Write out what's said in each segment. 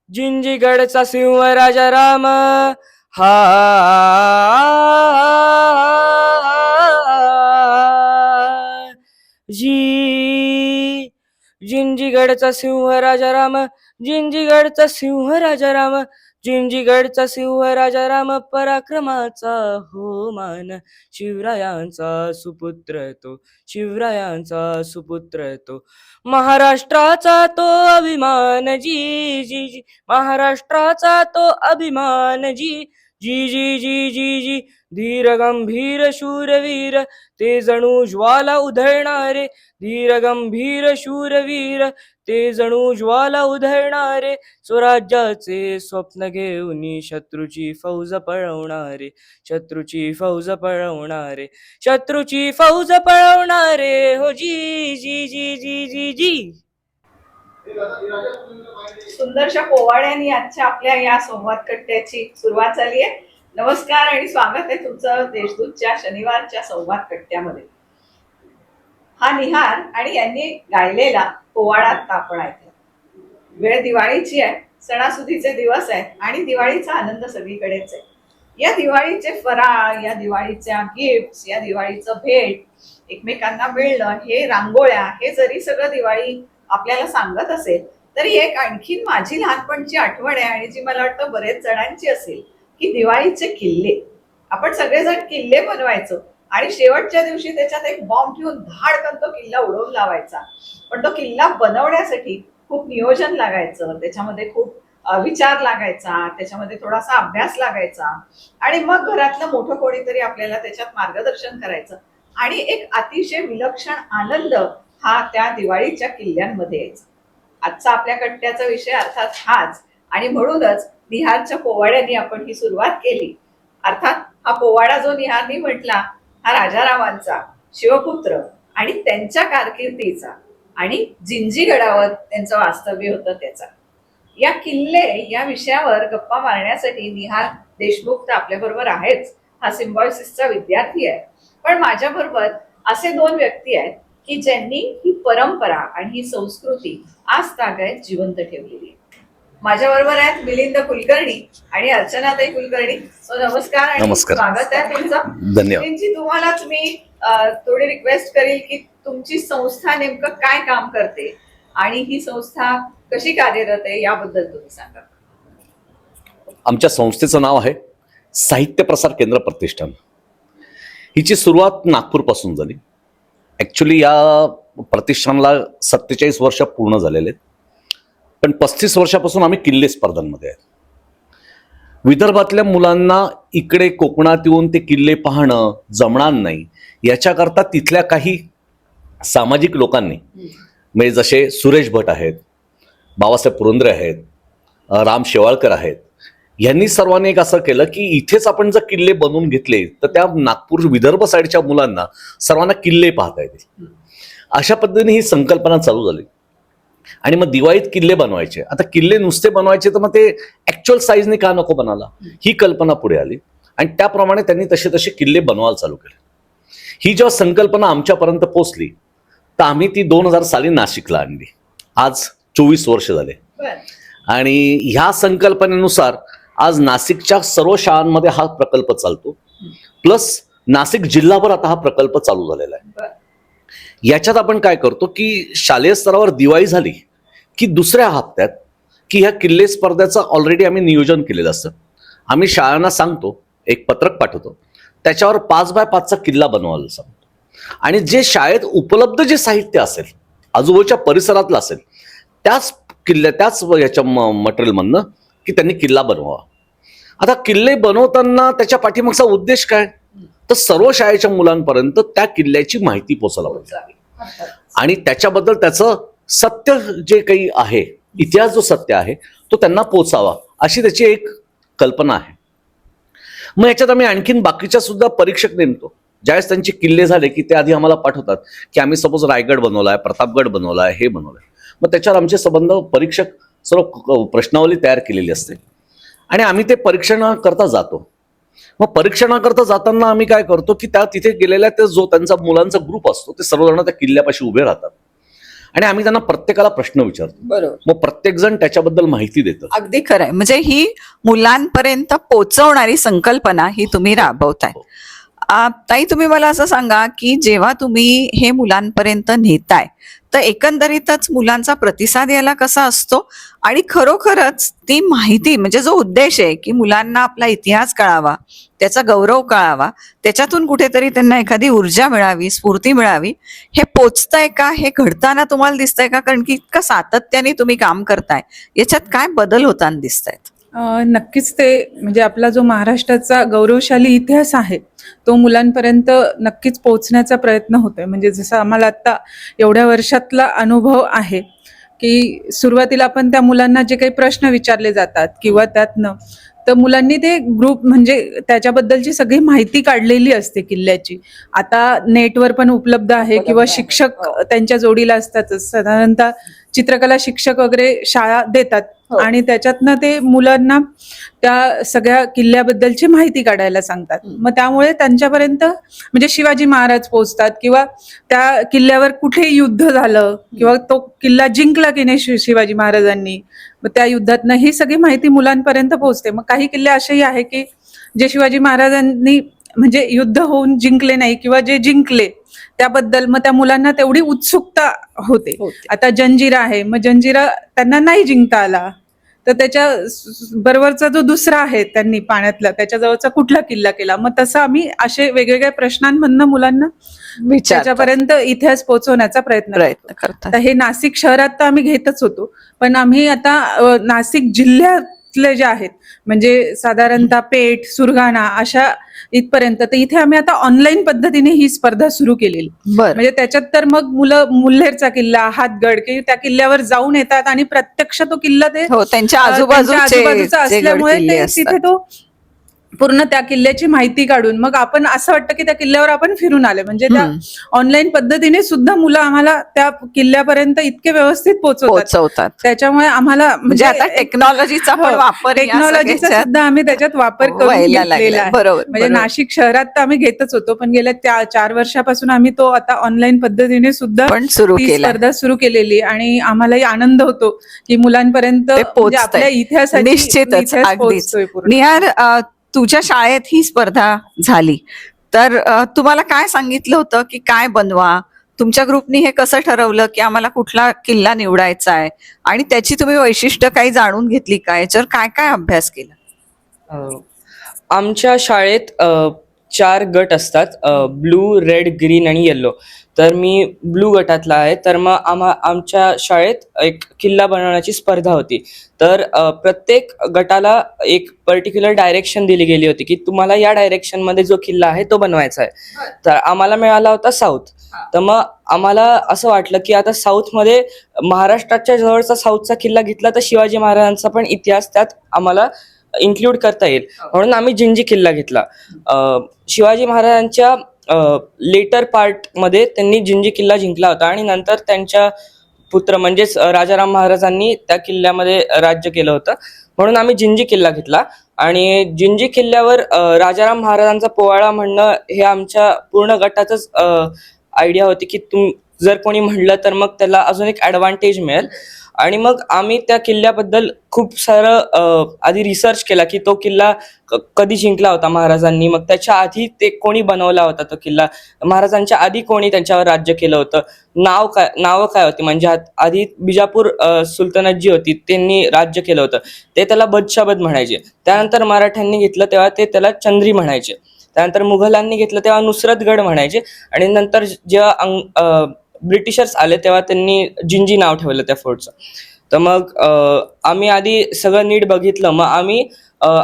जिंजीगडचा सिंह राजा राम हा जी जिंजीगडचा सिंह राजा राम जिंजीगडचा सिंह राजा राम जिंजीगडचा सिंह राजा राम पराक्रमाचा हो मान शिवरायांचा सुपुत्र तो शिवरायांचा सुपुत्र तो महाराष्ट्राचा तो अभिमान जी जी जी महाराष्ट्राचा तो अभिमान जी जी जी जी जी जी धीर गंभीर शूरवीर ते जणू ज्वाला उधळणारे धीर गंभीर शूरवीर ते जणू ज्वाला उधळणारे स्वराज्याचे स्वप्न घेऊन शत्रूची फौज पळवणारे शत्रूची फौज पळवणारे शत्रूची फौज पळवणारे हो जी जी जी जी जी जी. सुंदरशा पोवाड्यांनी आजच्या आपल्या या संवाद कट्ट्याची सुरुवात झाली आहे. नमस्कार आणि स्वागत आहे तुमचं देशदूतच्या शनिवारच्या संवाद कट्ट्यामध्ये. हा निहार आणि यांनी गायलेला पोवाडा आपण ऐकला. वेळ दिवाळीची आहे, सणासुदीचे दिवस आहेत आणि दिवाळीचा आनंद सगळीकडेच आहे. या दिवाळीचे फराळ, या दिवाळीच्या गिफ्ट्स, या दिवाळीचं भेट, एकमेकांना मिळणं, हे रांगोळ्या, हे जरी सगळं दिवाळी आपल्याला सांगत असेल तरी एक आणखीन माझी लहानपणची आठवण आहे आणि जी मला वाटतं बरेच जणांची असेल की दिवाळीचे किल्ले. आपण सगळेजण किल्ले बनवायचो आणि शेवटच्या दिवशी त्याच्यात एक बॉम्ब ठेवून धाडकन तो किल्ला उडवून लावायचा. पण तो किल्ला बनवण्यासाठी खूप नियोजन लागायचं, त्याच्यामध्ये खूप विचार लागायचा, त्याच्यामध्ये थोडासा अभ्यास लागायचा आणि मग घरातलं मोठं कोणीतरी आपल्याला त्याच्यात मार्गदर्शन करायचं आणि एक अतिशय विलक्षण आनंद हा त्या दिवाळीच्या किल्ल्यांमध्ये यायचा. आजचा आपल्या कट्ट्याचा विषय अर्थात हाच आणि म्हणूनच निहारच्या पोवाड्यांनी आपण ही सुरुवात केली. अर्थात हा पोवाडा जो निहारनी म्हटला हा राजारामांचा, शिवपुत्र आणि त्यांच्या कारकिर्दीचा आणि जिंजीगडावर त्यांचं वास्तव्य होतं त्याचा. या किल्ले या विषयावर गप्पा मारण्यासाठी निहार देशमुख तर आपल्या बरोबर आहेच, हा सिम्बॉयसिसचा विद्यार्थी आहे. पण माझ्या बरोबर असे दोन व्यक्ती आहेत की ज्यांनी ही परंपरा आणि ही संस्कृती आज तागायत जिवंत ठेवलेली आहे. माझ्या बरोबर आहेत मिलिंद कुलकर्णी आणि अर्चनाताई कुलकर्णी. नमस्कार आणि स्वागत आहे तुमचं. धन्यवाद. तुम्हालाच मी थोडी रिक्वेस्ट करेल की तुमची संस्था नेमकं काय काम करते आणि ही संस्था कशी कार्यरत आहे याबद्दल तुम्ही सांगा. आमच्या संस्थेचं नाव आहे साहित्य प्रसार केंद्र प्रतिष्ठान. हिची सुरुवात नागपूरपासून झाली. ॲक्च्युली या प्रतिष्ठानला 47 वर्ष पूर्ण झालेले आहेत, पण 35 वर्षापासून आम्ही किल्ले स्पर्धांमध्ये आहेत. विदर्भातल्या मुलांना इकडे कोकणात येऊन ते किल्ले पाहणं जमणार नाही याच्याकरता तिथल्या काही सामाजिक लोकांनी, म्हणजे जसे सुरेश भट आहेत, बाबासाहेब पुरंदरे आहेत, राम शेवाळकर आहेत, यांनी सर्वांनी एक असं केलं की इथेच आपण जर किल्ले बनवून घेतले तर त्या नागपूर विदर्भ साईडच्या मुलांना सर्वांना किल्ले पाहता येतील. अशा पद्धतीने ही संकल्पना चालू झाली आणि मग दिवाळीत किल्ले बनवायचे. आता किल्ले नुसते बनवायचे तर मग ते ऍक्च्युअल साईजने का नको बनायला, ही कल्पना पुढे आली आणि त्याप्रमाणे त्यांनी तसे तसे किल्ले बनवायला चालू केले. ही जेव्हा संकल्पना आमच्यापर्यंत पोहोचली तर आम्ही ती 2000 साली नाशिकला आणली. आज 24 वर्ष झाले आणि ह्या संकल्पनेनुसार आज नाशिकच्या सर्व शाळांमध्ये हा प्रकल्प चालतो. प्लस नाशिक जिल्हाभर आता हा प्रकल्प चालू झालेला आहे. याच्यात आपण काय करतो की शालेय स्तरावर दिवाळी झाली की दुसऱ्या हप्त्यात की ह्या किल्ले स्पर्धेचं ऑलरेडी आम्ही नियोजन केलेलं असतं. आम्ही शाळांना सांगतो, एक पत्रक पाठवतो, त्याच्यावर 5x5चा किल्ला बनवायला सांगतो आणि जे शाळेत उपलब्ध जे साहित्य असेल, आजूबाजूच्या परिसरातलं असेल, त्याच याच्या मटेरियलमधनं की त्यांनी किल्ला बनवावा. आता किल्ले बनवताना त्याच्या पाठीमागचा उद्देश काय, तर सर्व शाळेच्या मुलांपर्यंत त्या किल्ल्याची माहिती पोहोचला पाहिजे आणि त्याच्याबद्दल त्याचं सत्य जे काही आहे, इतिहास जो सत्य आहे तो त्यांना पोचावा, अशी त्याची एक कल्पना आहे. मग याच्यात आम्ही आणखीन बाकीच्या सुद्धा परीक्षक नेमतो. ज्यावेळेस त्यांचे किल्ले झाले की ते आधी आम्हाला पाठवतात की आम्ही सपोज रायगड बनवलाय, प्रतापगड बनवलाय, हे बनवलंय. मग त्याच्यावर आमचे संबंध परीक्षक सर्व प्रश्नावली तयार केलेली असते आणि आम्ही ते परीक्षणाकरता जातो. मग परीक्षणाकरता जाताना आम्ही काय करतो की त्या तिथे गेलेल्या ते जो त्यांचा मुलांचा ग्रुप असतो ते सर्वजण त्या किल्ल्यापाशी उभे राहतात आणि आम्ही त्यांना प्रत्येकाला प्रश्न विचारतो. बरोबर, मग प्रत्येक जण त्याच्याबद्दल माहिती देतं. अगदी खरंय. म्हणजे ही मुलांपर्यंत पोहोचवणारी संकल्पना ही तुम्ही राबवताय. ताई, तुम्ही मला असं सांगा की जेव्हा तुम्ही हे मुलांपर्यंत नेताय तर एकंदरीतच मुलांचा प्रतिसाद याला कसा असतो, आणि खरोखरच ती माहिती म्हणजे जो उद्देश आहे की मुलांना आपला इतिहास कळावा, त्याचा गौरव कळावा, त्याच्यातून कुठेतरी त्यांना एखादी ऊर्जा मिळावी, स्फूर्ती मिळावी, हे पोचतंय का, हे घडताना तुम्हाला दिसतंय का? कारण की इतकं सातत्याने तुम्ही काम करताय, याच्यात काय बदल होताना दिसतायत? नक्कीच ते म्हणजे आपला जो महाराष्ट्राचा गौरवशाली इतिहास आहे तो मुलांपर्यंत नक्कीच पोहोचण्याचा प्रयत्न होतोय. म्हणजे जसं आम्हाला आता एवढ्या वर्षातला अनुभव आहे की सुरुवातीला आपण त्या मुलांना जे काही प्रश्न विचारले जातात किंवा त्यातनं तर मुलांनी ते ग्रुप म्हणजे त्याच्याबद्दलची सगळी माहिती काढलेली असते किल्ल्याची. आता नेटवर पण उपलब्ध आहे किंवा शिक्षक त्यांच्या जोडीला असतातच. साधारणतः चित्रकला शिक्षक वगैरे शाळा देतात आणि त्याच्यातनं ते मुलांना त्या सगळ्या किल्ल्याबद्दलची माहिती काढायला सांगतात. मग त्यामुळे त्यांच्यापर्यंत म्हणजे शिवाजी महाराज पोहोचतात किंवा त्या किल्ल्यावर कुठे युद्ध झालं किंवा तो किल्ला जिंकला की नाही शिवाजी महाराजांनी, मग त्या युद्धातनं ही सगळी माहिती मुलांपर्यंत पोहोचते. मग काही किल्ले असेही आहे की जे शिवाजी महाराजांनी म्हणजे युद्ध होऊन जिंकले नाही किंवा जे जिंकले त्याबद्दल मग त्या मुलांना तेवढी उत्सुकता होते. आता जंजिरा आहे, मग जंजिरा त्यांना नाही जिंकता आला तर त्याच्या बरोबरचा जो दुसरा आहे त्यांनी पाण्यातला त्याच्याजवळचा कुठला किल्ला केला. मग तसं आम्ही असे वेगवेगळ्या प्रश्नांमधनं मुलांना त्याच्यापर्यंत इतिहास पोहोचवण्याचा प्रयत्न करतो. आता हे नाशिक शहरात तर आम्ही घेतच होतो, पण आम्ही आता नाशिक जिल्ह्यातले जे आहेत म्हणजे साधारणतः पेठ, सुरगाणा अशा इथपर्यंत, तर इथे आम्ही आता ऑनलाईन पद्धतीने ही स्पर्धा सुरू केलेली. म्हणजे त्याच्यात तर मग मुलं मुल्हेरचा किल्ला, हातगड की त्या किल्ल्यावर जाऊन येतात आणि प्रत्यक्ष तो किल्ला ते त्यांच्या आजूबाजूचा असल्यामुळे ते तिथे तो पूर्ण त्या किल्ल्याची माहिती काढून मग आपण असं वाटतं की त्या किल्ल्यावर आपण फिरून आले. म्हणजे त्या ऑनलाईन पद्धतीने सुद्धा मुलं आम्हाला त्या किल्ल्यापर्यंत इतके व्यवस्थित पोहोचवतात. त्याच्यामुळे आम्हाला म्हणजे आता टेक्नॉलॉजीचा सुद्धा आम्ही त्याच्यात वापर करून घेतलेला आहे. म्हणजे नाशिक शहरात तर आम्ही घेतच होतो, पण गेल्या 4 वर्षापासून आम्ही तो आता ऑनलाईन पद्धतीने सुद्धा स्पर्धा सुरू केलेली आणि आम्हालाही आनंद होतो की मुलांपर्यंत आपल्या इतिहासाची निश्चितच निहार, तुझ्या शाळेत ही स्पर्धा झाली तर तुम्हाला काय सांगितलं होतं की काय बनवा? तुमच्या ग्रुपनी हे कसं ठरवलं की आम्हाला कुठला किल्ला निवडायचा आहे आणि त्याची तुम्ही वैशिष्ट्य काही जाणून घेतली का? याच्यावर काय काय अभ्यास केला? आमच्या शाळेत 4 गट असतात, ब्लू, रेड, ग्रीन आणि येल्लो. तर मी ब्लू गटातला आहे. तर मग आमच्या शाळेत एक किल्ला बनवण्याची स्पर्धा होती. तर प्रत्येक गटाला एक पर्टिक्युलर डायरेक्शन दिली गेली होती की तुम्हाला या डायरेक्शन मध्ये जो किल्ला आहे तो बनवायचा आहे. तर आम्हाला मिळाला होता साऊथ. तर मग आम्हाला असं वाटलं की आता साऊथ मध्ये महाराष्ट्राच्या जवळचा साऊथचा किल्ला घेतला तर शिवाजी महाराजांचा पण इतिहास त्यात आम्हाला इन्क्लूड करता येईल, म्हणून आम्ही जिंजी किल्ला घेतला. शिवाजी महाराजांच्या लेटर पार्ट मध्ये त्यांनी जिंजी किल्ला जिंकला होता आणि नंतर त्यांच्या पुत्र म्हणजेच राजाराम महाराजांनी त्या किल्ल्यामध्ये राज्य केलं होतं, म्हणून आम्ही जिंजी किल्ला घेतला. आणि जिंजी किल्ल्यावर राजाराम महाराजांचा पोवाडा म्हणणं हे आमच्या पूर्ण गटाचंच आयडिया होती की जर कोणी म्हणलं तर मग त्याला अजून एक ऍडव्हान्टेज मिळेल. आणि मग आम्ही त्या किल्ल्याबद्दल खूप सारं आधी रिसर्च केला की तो किल्ला कधी जिंकला होता महाराजांनी, मग त्याच्या आधी ते कोणी बनवला होता तो किल्ला, महाराजांच्या आधी कोणी त्यांच्यावर राज्य केलं होतं, नावं काय होती, म्हणजे आधी बिजापूर सुलतानत जी होती त्यांनी राज्य केलं होतं ते त्याला बदशाबद म्हणायचे. त्यानंतर मराठ्यांनी घेतलं तेव्हा ते त्याला चंद्री म्हणायचे. त्यानंतर मुघलांनी घेतलं तेव्हा नुसरतगड म्हणायचे. आणि नंतर जेव्हा ब्रिटिशर्स आले तेव्हा त्यांनी जिंजी नाव ठेवलं त्या फोर्टचं. तर मग आम्ही आधी सगळं नीट बघितलं. मग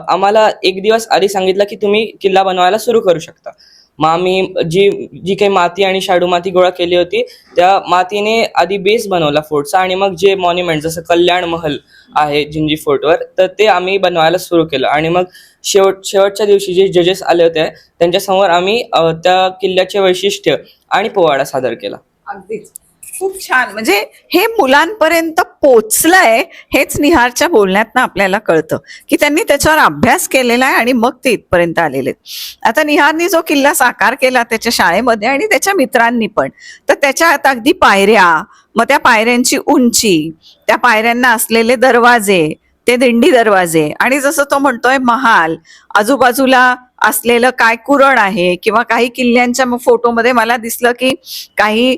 आम्हाला एक दिवस आधी सांगितलं की तुम्ही किल्ला बनवायला सुरू करू शकता. मग आम्ही जी काही माती आणि शाडू माती गोळा केली होती त्या मातीने आधी बेस बनवला फोर्टचा, आणि मग जे मॉन्युमेंट जसं कल्याण महल आहे जिंजी फोर्टवर तर ते आम्ही बनवायला सुरू केलं. आणि मग शेवटच्या दिवशी जे जजेस आले होते त्यांच्यासमोर आम्ही त्या किल्ल्याचे वैशिष्ट्य आणि पोवाडा सादर केला. अगदीच. खूप छान. म्हणजे हे मुलांपर्यंत पोचलंय हेच निहारच्या बोलण्यातनं आपल्याला कळतं की त्यांनी त्याच्यावर अभ्यास केलेला आहे आणि मग ते इथपर्यंत आलेले आहेत. आता निहारनी जो किल्ला साकार केला त्याच्या शाळेमध्ये आणि त्याच्या मित्रांनी पण, तर त्याच्यात अगदी पायऱ्या, मग त्या पायऱ्यांची उंची, त्या पायऱ्यांना असलेले दरवाजे, ते दिंडी दरवाजे, आणि जसं तो म्हणतोय महाल, आजूबाजूला असलेलं काय कुरण आहे, किंवा काही किल्ल्यांच्या फोटोमध्ये मला दिसलं की काही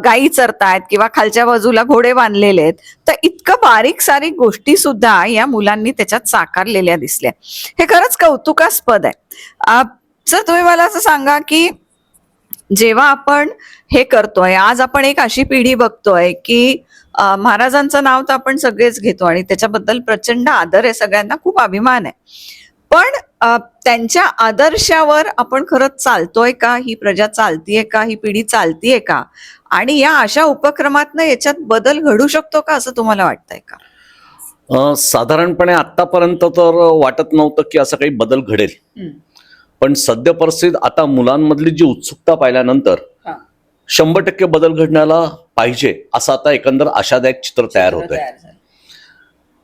गायी चरतायत किंवा खालच्या बाजूला घोडे बांधलेले आहेत. तर इतकं बारीक सारीक गोष्टी सुद्धा या मुलांनी त्याच्यात साकारलेल्या दिसल्या. हे खरंच कौतुकास्पद आहे. सर, तुम्ही मला असं सांगा की जेव्हा आपण हे करतोय, आज आपण एक अशी पिढी बघतोय की महाराजांचं नाव तर आपण सगळेच घेतो आणि त्याच्याबद्दल प्रचंड आदर आहे, सगळ्यांना खूप अभिमान आहे. पण त्यांच्या आदर्शावर आपण खरंच चालतोय का? ही प्रजा चालतीये का? ही पिढी चालतीये का? आणि या अशा उपक्रमातनं याच्यात बदल घडू शकतो का, असं तुम्हाला वाटतंय का? साधारणपणे आतापर्यंत तर वाटत नव्हतं की असं काही बदल घडेल. पण सद्य परिस्थितीत आता मुलांमधली जी उत्सुकता पाहिल्यानंतर 100% बदल घडण्याला पाहिजे असं आता एकंदर आशादायक चित्र तयार होत आहे.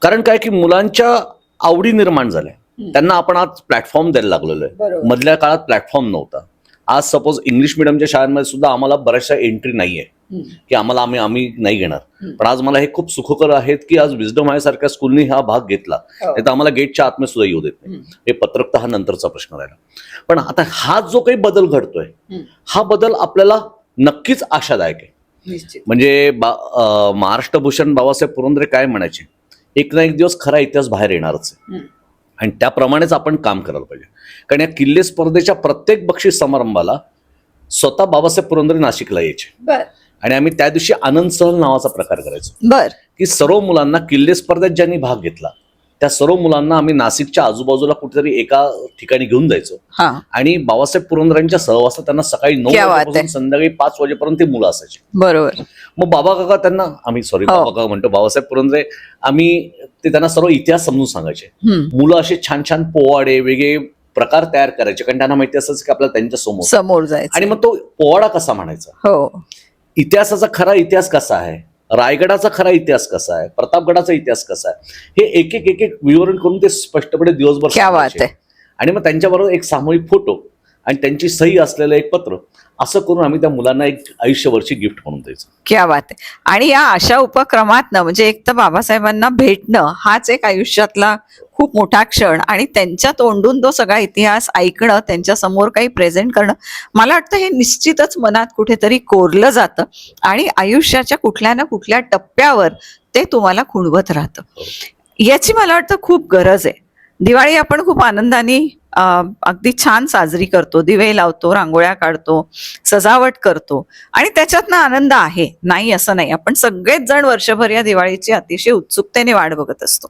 कारण काय की मुलांच्या आवडी निर्माण झाल्या, त्यांना आपण आज प्लॅटफॉर्म द्यायला लागलेलो आहे. मधल्या काळात प्लॅटफॉर्म नव्हता. आज सपोज इंग्लिश मिडियमच्या शाळांमध्ये सुद्धा आम्हाला बऱ्याचशा एंट्री नाहीये की आम्ही नाही घेणार. पण आज मला हे खूप सुखकर आहेत की आज विजडम हाय सारख्या स्कूलनी हा भाग घेतला, नाही तर आम्हाला गेटच्या आतमध्ये सुद्धा येऊ देत नाही. हे पत्रकता हा नंतरचा प्रश्न राहिला. पण आता हा जो काही बदल घडतोय, हा बदल आपल्याला नक्कीच आशादायक आहे. म्हणजे महाराष्ट्र भूषण बाबासाहेब पुरंदरे काय म्हणायचे, एक ना एक दिवस खरा इतिहास बाहेर येणारच आहे आणि त्याप्रमाणेच आपण काम करायला पाहिजे. कारण या किल्ले स्पर्धेच्या प्रत्येक बक्षीस समारंभाला स्वतः बाबासाहेब पुरंदरे नाशिकला यायचे आणि आम्ही त्या दिवशी आनंद सहल नावाचा प्रकार करायचो की सर्व मुलांना किल्ले स्पर्धेत ज्यांनी भाग घेतला त्या सर्व मुलांना आम्ही नाशिकच्या आजूबाजूला कुठेतरी एका ठिकाणी घेऊन जायचो आणि बाबासाहेब पुरंदरेंच्या सहवासात त्यांना सकाळी 9 वाजेपासून संध्याकाळी 5 वाजेपर्यंत ते मुलं असायचे. बरोबर. मग बाबा काका त्यांना बाबा काका म्हणतो, बाबासाहेब पुरंदरे, आम्ही ते त्यांना सर्व इतिहास समजून सांगायचे. मुलं असे छान छान पोवाडे वेगळे प्रकार तयार करायचे, कारण त्यांना माहिती असायचं की आपल्याला त्यांच्या समोर जायचं. आणि मग तो पोवाडा कसा म्हणायचा, इतिहासाचा खरा इतिहास कसा आहे, रायगडाचा खरा इतिहास कसा आहे, प्रतापगडाचा इतिहास कसा आहे, हे एक एक विवरण करून ते स्पष्टपणे दिवसभर आणि मग त्यांच्याबरोबर एक सामूहिक फोटो आणि त्यांची सही असलेलं एक पत्र, असं करून आम्ही त्या मुलांना एक आयुष्यभरची गिफ्ट म्हणून द्यायचं. क्या बात आहे. आणि या अशा उपक्रमातनं म्हणजे एक तर बाबासाहेबांना भेटणं हाच एक आयुष्यातला खूप मोठा क्षण आणि त्यांच्या तोंडून तो सगळा इतिहास ऐकणं, त्यांच्या समोर काही प्रेझेंट करणं, मला वाटतं हे निश्चितच मनात कुठेतरी कोरलं जातं आणि आयुष्याच्या कुठल्या ना कुठल्या टप्प्यावर ते तुम्हाला खुणवत राहतं. याची मला वाटतं खूप गरज आहे. दिवाळी आपण खूप आनंदाने अगदी छान साजरी करतो, दिवे लावतो, रांगोळ्या काढतो, सजावट करतो आणि त्याच्यातनं आनंद आहे, नाही असं नाही. आपण सगळेच जण वर्षभर या दिवाळीची अतिशय उत्सुकतेने वाट बघत असतो.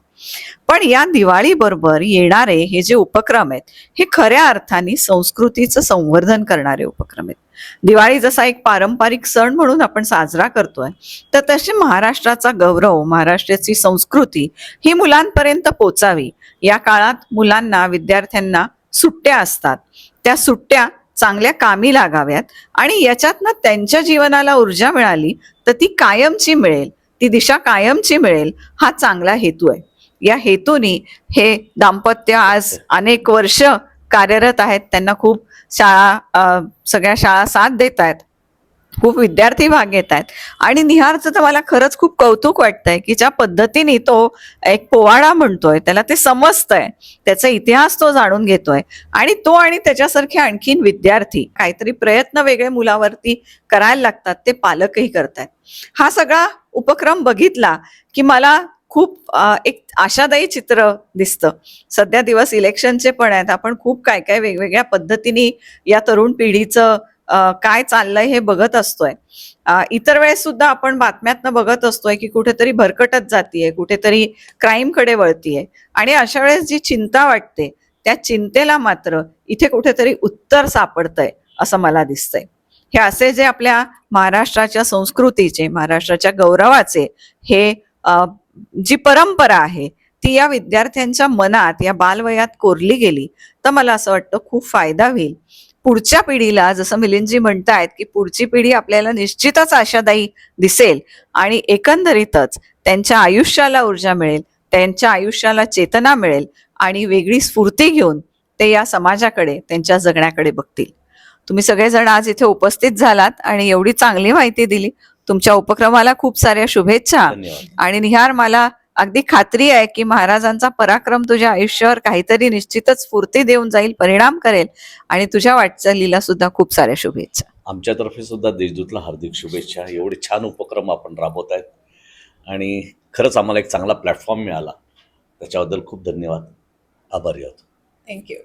पण या दिवाळी बरोबर येणारे हे जे उपक्रम आहेत, हे खऱ्या अर्थाने संस्कृतीचं संवर्धन करणारे उपक्रम आहेत. दिवाळी जसा एक पारंपरिक सण म्हणून आपण साजरा करतोय, तर तशी महाराष्ट्राचा गौरव, महाराष्ट्राची संस्कृती ही मुलांपर्यंत पोचावी. या काळात मुलांना, विद्यार्थ्यांना सुट्ट्या असतात, त्या सुट्ट्या चांगल्या कामी लागाव्यात आणि याच्यातनं त्यांच्या जीवनाला ऊर्जा मिळाली तर ती कायमची मिळेल, ती दिशा कायमची मिळेल, हा चांगला हेतू आहे. या हेतूने हे दाम्पत्य आज अनेक वर्ष कार्यरत आहेत. त्यांना खूप सगळ्या शाळा साथ देत आहेत, खूप विद्यार्थी भाग घेत आहेत आणि निहारचं तर मला खरंच खूप कौतुक वाटतंय की ज्या पद्धतीने तो एक पोवाडा म्हणतोय, त्याला ते समजतंय, त्याचा इतिहास तो जाणून घेतोय आणि तो आणि त्याच्यासारखे आणखीन विद्यार्थी काहीतरी प्रयत्न वेगळे मुलावरती करायला लागतात, ते पालकही करतायत. हा सगळा उपक्रम बघितला की मला खूप एक आशादायी चित्र दिसतं. सध्या दिवस इलेक्शनचे पण आहेत, आपण खूप काय काय वेगवेगळ्या पद्धतीने या तरुण पिढीचं काय चाललंय हे बघत असतोय. इतर वेळेस सुद्धा आपण बातम्यातनं बघत असतोय की कुठेतरी भरकटत जातीये, कुठेतरी क्राईमकडे वळतीये आणि अशा वेळेस जी चिंता वाटते त्या चिंतेला मात्र इथे कुठेतरी उत्तर सापडतंय असं मला दिसतंय. हे असे जे आपल्या महाराष्ट्राच्या संस्कृतीचे, महाराष्ट्राच्या गौरवाचे हे जी परंपरा आहे ती या विद्यार्थ्यांच्या मनात, या बालवयात कोरली गेली तर मला असं वाटतं खूप फायदा होईल. पुढच्या पिढीला, जसं मिलिंदजी म्हणतायत की पुढची पिढी आपल्याला निश्चितच आशादायी दिसेल आणि एकंदरीतच त्यांच्या आयुष्याला ऊर्जा मिळेल, त्यांच्या आयुष्याला चेतना मिळेल आणि वेगळी स्फूर्ती घेऊन ते या समाजाकडे, त्यांच्या जगण्याकडे बघतील. तुम्ही सगळेजण आज इथे उपस्थित झालात आणि एवढी चांगली माहिती दिली. तुमच्या उपक्रमाला खूप साऱ्या शुभेच्छा. धन्यवाद. आणि निहार, मला अगदी खात्री आहे की महाराजांचा पराक्रम तुझ्या आयुष्यावर काहीतरी निश्चितच स्फूर्ती देऊन जाईल, परिणाम करेल आणि तुझ्या वाटचालीला सुद्धा खूप साऱ्या शुभेच्छा. आमच्यातर्फे सुद्धा देशदूतला हार्दिक शुभेच्छा. एवढे छान उपक्रम आपण राबवत आहेत आणि खरंच आम्हाला एक चांगला प्लॅटफॉर्म मिळाला, त्याच्याबद्दल खूप धन्यवाद. आभारी आहोत. थँक्यू.